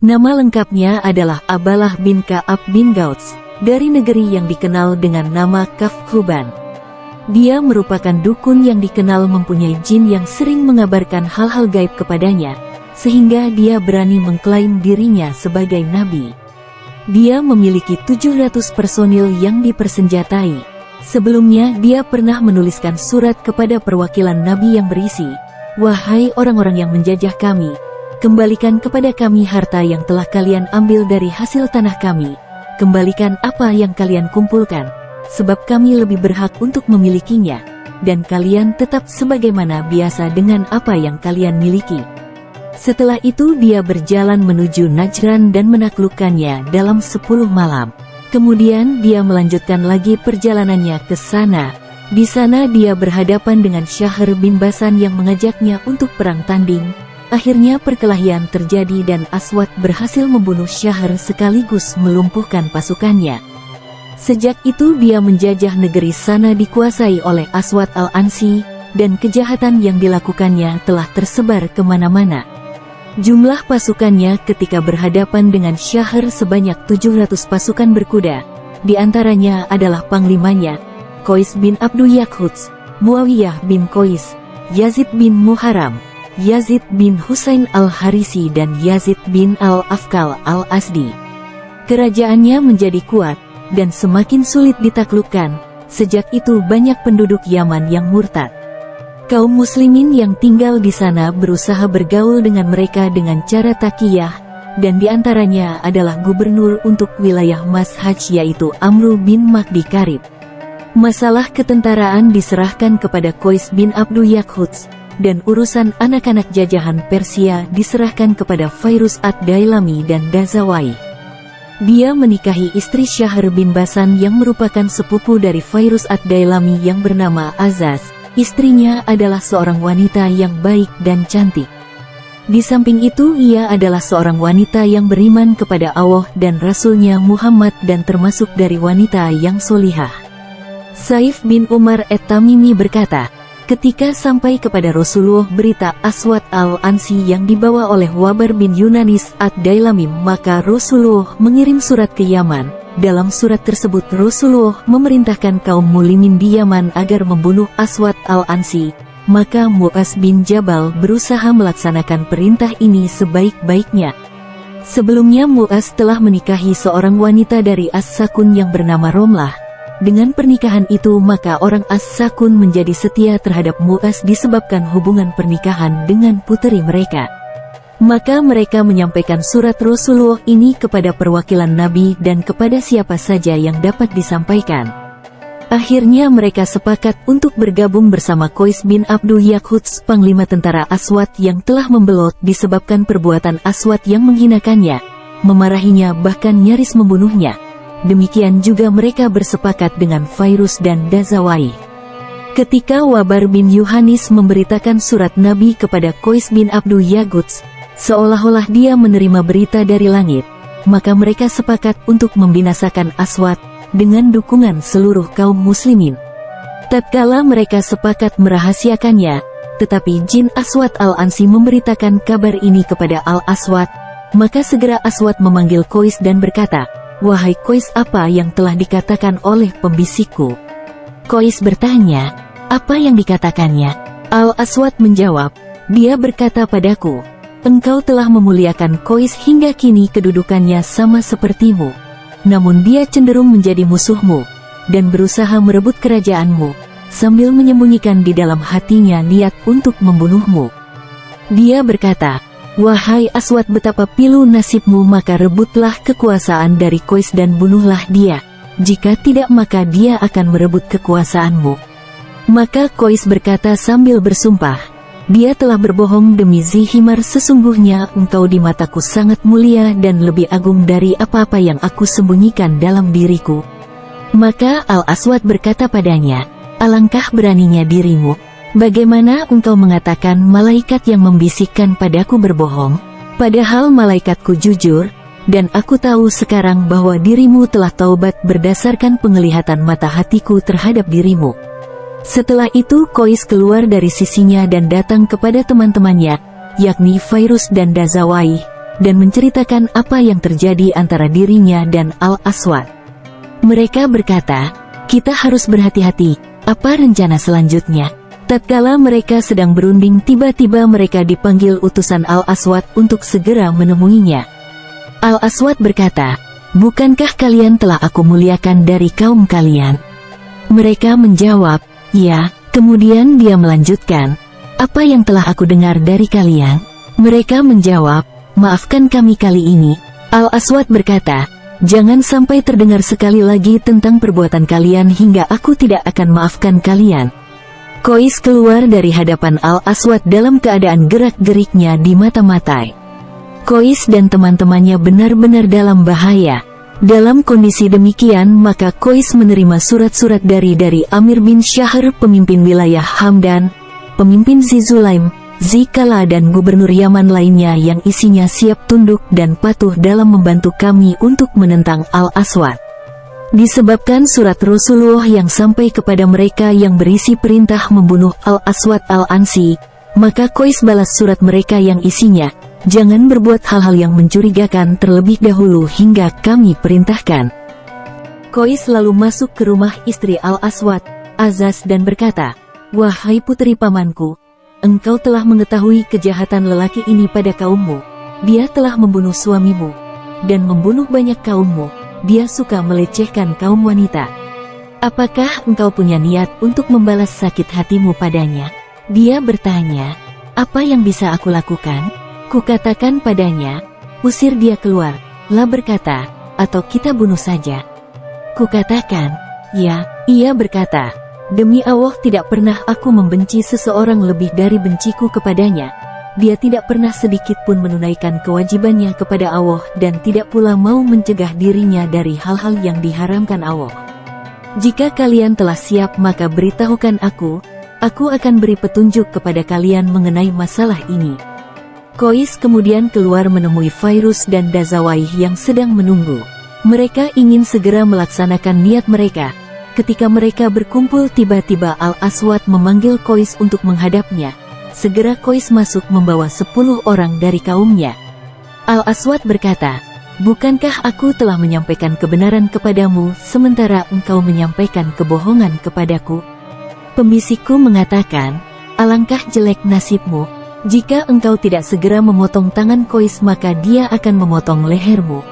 Nama lengkapnya adalah Abdallah bin Ka'ab bin Gauts, dari negeri yang dikenal dengan nama Kafkuban. Dia merupakan dukun yang dikenal mempunyai jin yang sering mengabarkan hal-hal gaib kepadanya, sehingga dia berani mengklaim dirinya sebagai nabi. Dia memiliki 700 personil yang dipersenjatai. Sebelumnya dia pernah menuliskan surat kepada perwakilan nabi yang berisi, "Wahai orang-orang yang menjajah kami, kembalikan kepada kami harta yang telah kalian ambil dari hasil tanah kami. Kembalikan apa yang kalian kumpulkan, sebab kami lebih berhak untuk memilikinya, dan kalian tetap sebagaimana biasa dengan apa yang kalian miliki." Setelah itu dia berjalan menuju Najran dan menaklukkannya dalam 10 malam. Kemudian dia melanjutkan lagi perjalanannya ke sana. Di sana dia berhadapan dengan Syahr bin Basan yang mengajaknya untuk perang tanding. Akhirnya perkelahian terjadi dan Aswad berhasil membunuh Syahr sekaligus melumpuhkan pasukannya. Sejak itu dia menjajah negeri sana dikuasai oleh Aswad al-Ansi, dan kejahatan yang dilakukannya telah tersebar kemana-mana. Jumlah pasukannya ketika berhadapan dengan Syahr sebanyak 700 pasukan berkuda. Di antaranya adalah panglimanya, Qais bin Abdu Yakhuts, Muawiyah bin Qais, Yazid bin Muharram, Yazid bin Husain al-Harisi dan Yazid bin al-Afkal al-Asdi. Kerajaannya menjadi kuat, dan semakin sulit ditaklukkan. Sejak itu banyak penduduk Yaman yang murtad. Kaum muslimin yang tinggal di sana berusaha bergaul dengan mereka dengan cara taqiyah, dan diantaranya adalah gubernur untuk wilayah Mashhad yaitu Amru bin Mahdi Karib. Masalah ketentaraan diserahkan kepada Qais bin Abdu Yakhuts, dan urusan anak-anak jajahan Persia diserahkan kepada Fairuz ad-Dailami dan Dazawai. Dia menikahi istri Syahr bin Basan yang merupakan sepupu dari Fairuz ad-Dailami yang bernama Azaz. Istrinya adalah seorang wanita yang baik dan cantik. Di samping itu ia adalah seorang wanita yang beriman kepada Allah dan Rasulnya Muhammad dan termasuk dari wanita yang solihah. Saif bin Umar at-Tamimi berkata, ketika sampai kepada Rasulullah berita Aswad al-Ansi yang dibawa oleh Wabar bin Yunanis ad-Dailami, maka Rasulullah mengirim surat ke Yaman. Dalam surat tersebut Rasulullah memerintahkan kaum muslimin di Yaman agar membunuh Aswad al-Ansi. Maka Mu'az bin Jabal berusaha melaksanakan perintah ini sebaik-baiknya. Sebelumnya Mu'az telah menikahi seorang wanita dari As-Sakun yang bernama Romlah. Dengan pernikahan itu maka orang As-Sakun menjadi setia terhadap Mu'az disebabkan hubungan pernikahan dengan puteri mereka. Maka mereka menyampaikan surat Rasulullah ini kepada perwakilan Nabi dan kepada siapa saja yang dapat disampaikan. Akhirnya mereka sepakat untuk bergabung bersama Qais bin Abdu Yakhuts, panglima tentara Aswad yang telah membelot disebabkan perbuatan Aswad yang menghinakannya, memarahinya bahkan nyaris membunuhnya. Demikian juga mereka bersepakat dengan Fairuz dan Dazawai. Ketika Wabar bin Yuhanis memberitakan surat Nabi kepada Qais bin Abdu Yakhuts, seolah-olah dia menerima berita dari langit, maka mereka sepakat untuk membinasakan Aswad dengan dukungan seluruh kaum muslimin. Tatkala mereka sepakat merahasiakannya, tetapi jin Aswad al-Ansi memberitakan kabar ini kepada al-Aswad, maka segera Aswad memanggil Qais dan berkata, "Wahai Qais, apa yang telah dikatakan oleh pembisikku?" Qais bertanya, "Apa yang dikatakannya?" Al-Aswad menjawab, "Dia berkata padaku, engkau telah memuliakan Qais hingga kini kedudukannya sama sepertimu. Namun dia cenderung menjadi musuhmu, dan berusaha merebut kerajaanmu, sambil menyembunyikan di dalam hatinya niat untuk membunuhmu." Dia berkata, "Wahai Aswad, betapa pilu nasibmu, maka rebutlah kekuasaan dari Qais dan bunuhlah dia. Jika tidak maka dia akan merebut kekuasaanmu." Maka Qais berkata sambil bersumpah, "Dia telah berbohong demi Zihimar, sesungguhnya engkau di mataku sangat mulia dan lebih agung dari apa-apa yang aku sembunyikan dalam diriku." Maka Al-Aswad berkata padanya, "Alangkah beraninya dirimu. Bagaimana engkau mengatakan malaikat yang membisikkan padaku berbohong? Padahal malaikatku jujur, dan aku tahu sekarang bahwa dirimu telah taubat berdasarkan penglihatan mata hatiku terhadap dirimu." Setelah itu Qais keluar dari sisinya dan datang kepada teman-temannya, yakni Fairuz dan Dazawai, dan menceritakan apa yang terjadi antara dirinya dan Al-Aswad. Mereka berkata, "Kita harus berhati-hati, apa rencana selanjutnya?" Tatkala mereka sedang berunding, tiba-tiba mereka dipanggil utusan Al-Aswad untuk segera menemuinya. Al-Aswad berkata, "Bukankah kalian telah aku muliakan dari kaum kalian?" Mereka menjawab, "Ya." Kemudian dia melanjutkan, "Apa yang telah aku dengar dari kalian?" Mereka menjawab, "Maafkan kami kali ini." Al-Aswad berkata, "Jangan sampai terdengar sekali lagi tentang perbuatan kalian hingga aku tidak akan maafkan kalian." Qais keluar dari hadapan Al-Aswad dalam keadaan gerak-geriknya di mata-matai. Qais dan teman-temannya benar-benar dalam bahaya. Dalam kondisi demikian, maka Qais menerima surat-surat dari Amir bin Syahr, pemimpin wilayah Hamdan, pemimpin Zizulaim, Zikala dan gubernur Yaman lainnya yang isinya siap tunduk dan patuh dalam membantu kami untuk menentang Al-Aswad. Disebabkan surat Rasulullah yang sampai kepada mereka yang berisi perintah membunuh Al-Aswad Al-Ansi, maka Qais balas surat mereka yang isinya, "Jangan berbuat hal-hal yang mencurigakan terlebih dahulu hingga kami perintahkan." Qais lalu masuk ke rumah istri Al-Aswad, Azaz, dan berkata, "Wahai putri pamanku, engkau telah mengetahui kejahatan lelaki ini pada kaummu. Dia telah membunuh suamimu, dan membunuh banyak kaummu. Dia suka melecehkan kaum wanita. Apakah engkau punya niat untuk membalas sakit hatimu padanya?" Dia bertanya, "Apa yang bisa aku lakukan?" Kukatakan padanya, "Usir dia keluar." Lah berkata, "Atau kita bunuh saja." Kukatakan, "Ya." Ia berkata, "Demi Allah, tidak pernah aku membenci seseorang lebih dari benciku kepadanya. Dia tidak pernah sedikit pun menunaikan kewajibannya kepada Allah dan tidak pula mau mencegah dirinya dari hal-hal yang diharamkan Allah. Jika kalian telah siap, maka beritahukan aku akan beri petunjuk kepada kalian mengenai masalah ini." Qais kemudian keluar menemui Fairuz dan Dazawaih yang sedang menunggu. Mereka ingin segera melaksanakan niat mereka. Ketika mereka berkumpul, tiba-tiba Al-Aswad memanggil Qais untuk menghadapnya. Segera Qais masuk membawa 10 orang dari kaumnya. Al-Aswad berkata, "Bukankah aku telah menyampaikan kebenaran kepadamu, sementara engkau menyampaikan kebohongan kepadaku?" Pembisikku mengatakan, "Alangkah jelek nasibmu. Jika engkau tidak segera memotong tangan Qais, maka dia akan memotong lehermu."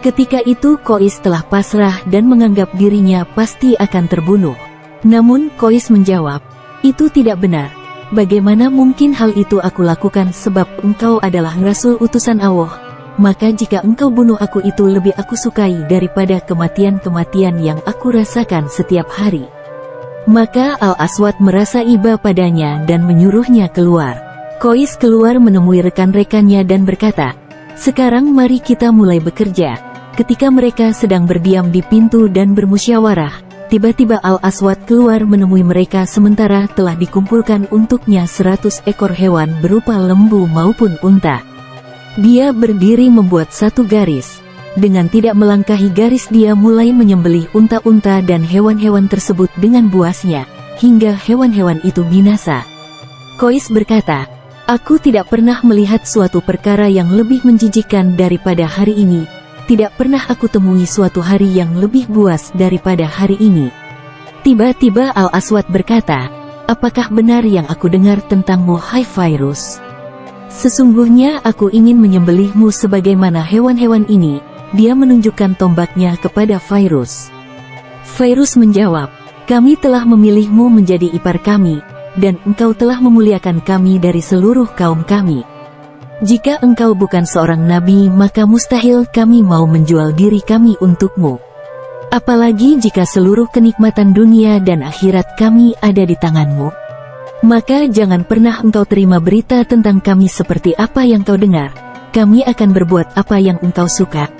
Ketika itu Qais telah pasrah dan menganggap dirinya pasti akan terbunuh. Namun Qais menjawab, "Itu tidak benar. Bagaimana mungkin hal itu aku lakukan, sebab engkau adalah Rasul utusan Allah. Maka jika engkau bunuh aku, itu lebih aku sukai daripada kematian-kematian yang aku rasakan setiap hari." Maka Al-Aswad merasa iba padanya dan menyuruhnya keluar. Qais keluar menemui rekan-rekannya dan berkata, "Sekarang mari kita mulai bekerja." Ketika mereka sedang berdiam di pintu dan bermusyawarah, tiba-tiba Al-Aswad keluar menemui mereka sementara telah dikumpulkan untuknya 100 ekor hewan berupa lembu maupun unta. Dia berdiri membuat satu garis. Dengan tidak melangkahi garis, dia mulai menyembelih unta-unta dan hewan-hewan tersebut dengan buasnya, hingga hewan-hewan itu binasa. Qais berkata, "Aku tidak pernah melihat suatu perkara yang lebih menjijikkan daripada hari ini. Tidak pernah aku temui suatu hari yang lebih buas daripada hari ini." Tiba-tiba Al-Aswad berkata, "Apakah benar yang aku dengar tentangmu, hai Fairuz? Sesungguhnya aku ingin menyembelihmu sebagaimana hewan-hewan ini." Dia menunjukkan tombaknya kepada Fairuz. Fairuz menjawab, "Kami telah memilihmu menjadi ipar kami, dan engkau telah memuliakan kami dari seluruh kaum kami. Jika engkau bukan seorang nabi, maka mustahil kami mau menjual diri kami untukmu. Apalagi jika seluruh kenikmatan dunia dan akhirat kami ada di tanganmu. Maka jangan pernah engkau terima berita tentang kami seperti apa yang kau dengar. Kami akan berbuat apa yang engkau suka."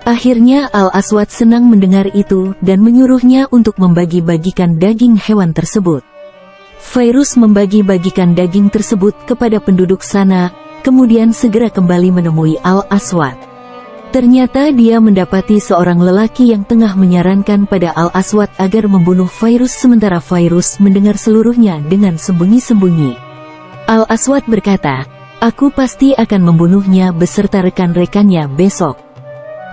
Akhirnya Al-Aswad senang mendengar itu dan menyuruhnya untuk membagi-bagikan daging hewan tersebut. Fairuz membagi-bagikan daging tersebut kepada penduduk sana, kemudian segera kembali menemui Al-Aswad. Ternyata dia mendapati seorang lelaki yang tengah menyarankan pada Al-Aswad agar membunuh Fairuz, sementara Fairuz mendengar seluruhnya dengan sembunyi-sembunyi. Al-Aswad berkata, Aku pasti akan membunuhnya beserta rekan-rekannya besok.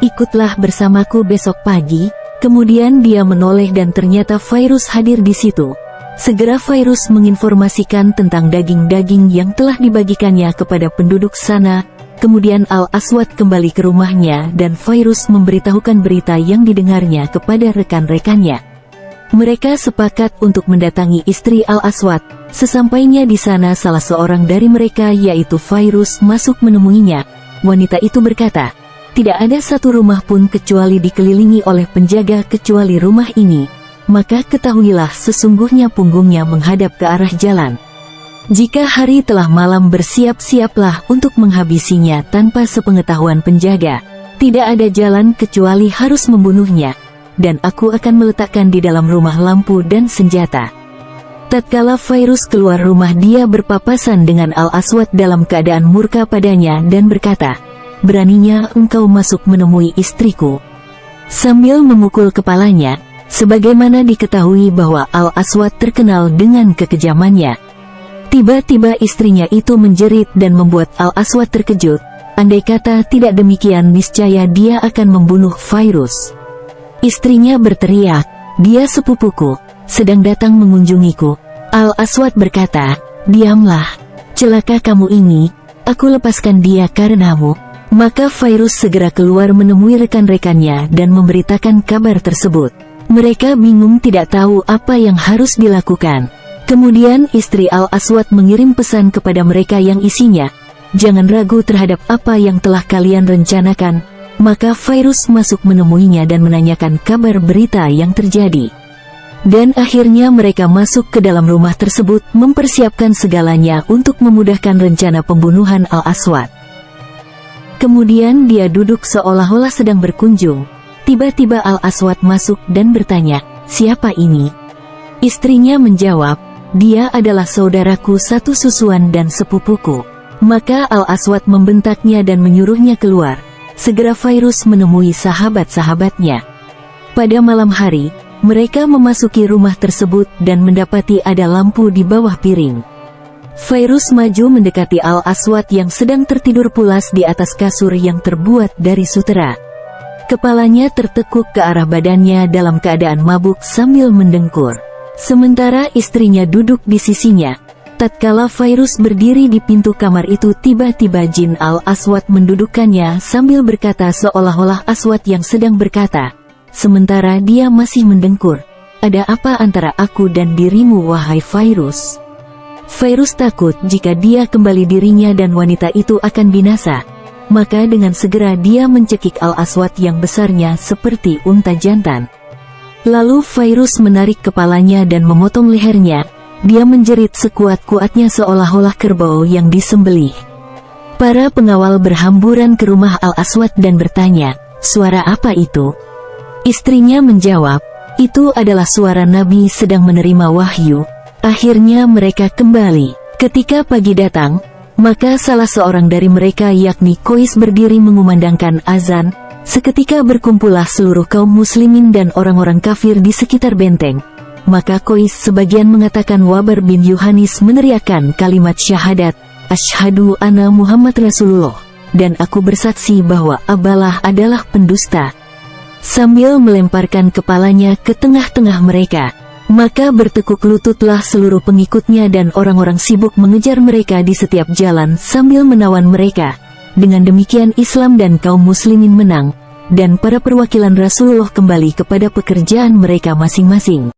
Ikutlah bersamaku besok pagi." Kemudian dia menoleh dan ternyata Fairuz hadir di situ. Segera Fairuz menginformasikan tentang daging-daging yang telah dibagikannya kepada penduduk sana. Kemudian Al-Aswad kembali ke rumahnya dan Fairuz memberitahukan berita yang didengarnya kepada rekan-rekannya. Mereka sepakat untuk mendatangi istri Al-Aswad. Sesampainya di sana salah seorang dari mereka yaitu Fairuz masuk menemuinya. Wanita itu berkata, "Tidak ada satu rumah pun kecuali dikelilingi oleh penjaga kecuali rumah ini. Maka ketahuilah sesungguhnya punggungnya menghadap ke arah jalan. Jika hari telah malam bersiap-siaplah untuk menghabisinya tanpa sepengetahuan penjaga. Tidak ada jalan kecuali harus membunuhnya. Dan aku akan meletakkan di dalam rumah lampu dan senjata." Tatkala Fairuz keluar rumah dia berpapasan dengan Al-Aswad dalam keadaan murka padanya dan berkata, "Beraninya engkau masuk menemui istriku?" Sambil memukul kepalanya, sebagaimana diketahui bahwa Al-Aswad terkenal dengan kekejamannya. Tiba-tiba istrinya itu menjerit dan membuat Al-Aswad terkejut. Andai kata tidak demikian niscaya dia akan membunuh Fairuz. Istrinya berteriak, "Dia sepupuku, sedang datang mengunjungiku." Al-Aswad berkata, "Diamlah, celaka kamu ini, aku lepaskan dia karenamu." Maka Fairuz segera keluar menemui rekan-rekannya dan memberitakan kabar tersebut. Mereka bingung tidak tahu apa yang harus dilakukan. Kemudian istri Al-Aswad mengirim pesan kepada mereka yang isinya, "Jangan ragu terhadap apa yang telah kalian rencanakan." Maka Fairuz masuk menemuinya dan menanyakan kabar berita yang terjadi. Dan akhirnya mereka masuk ke dalam rumah tersebut mempersiapkan segalanya untuk memudahkan rencana pembunuhan Al-Aswad. Kemudian dia duduk seolah-olah sedang berkunjung. Tiba-tiba Al-Aswad masuk dan bertanya, "Siapa ini?" Istrinya menjawab, "Dia adalah saudaraku satu susuan dan sepupuku." Maka Al-Aswad membentaknya dan menyuruhnya keluar. Segera Fairuz menemui sahabat-sahabatnya. Pada malam hari, mereka memasuki rumah tersebut dan mendapati ada lampu di bawah piring. Fairuz maju mendekati Al-Aswad yang sedang tertidur pulas di atas kasur yang terbuat dari sutera. Kepalanya tertekuk ke arah badannya dalam keadaan mabuk sambil mendengkur. Sementara istrinya duduk di sisinya. Tatkala Fairuz berdiri di pintu kamar itu, tiba-tiba jin Al-Aswad mendudukkannya sambil berkata seolah-olah Aswad yang sedang berkata, sementara dia masih mendengkur, "Ada apa antara aku dan dirimu wahai Fairuz?" Fairuz takut jika dia kembali dirinya dan wanita itu akan binasa. Maka dengan segera dia mencekik Al-Aswad yang besarnya seperti unta jantan. Lalu Fairuz menarik kepalanya dan memotong lehernya. Dia menjerit sekuat-kuatnya seolah-olah kerbau yang disembelih. Para pengawal berhamburan ke rumah Al-Aswad dan bertanya, "Suara apa itu?" Istrinya menjawab, "Itu adalah suara Nabi sedang menerima wahyu." Akhirnya mereka kembali. Ketika pagi datang, maka salah seorang dari mereka yakni Qais berdiri mengumandangkan azan. Seketika berkumpullah seluruh kaum muslimin dan orang-orang kafir di sekitar benteng. Maka Qais sebagian mengatakan Wabar bin Yuhanis meneriakkan kalimat syahadat, "Asyhadu anna Muhammad Rasulullah, dan aku bersaksi bahwa Abalah adalah pendusta," sambil melemparkan kepalanya ke tengah-tengah mereka. Maka bertekuk lututlah seluruh pengikutnya dan orang-orang sibuk mengejar mereka di setiap jalan sambil menawan mereka. Dengan demikian Islam dan kaum muslimin menang, dan para perwakilan Rasulullah kembali kepada pekerjaan mereka masing-masing.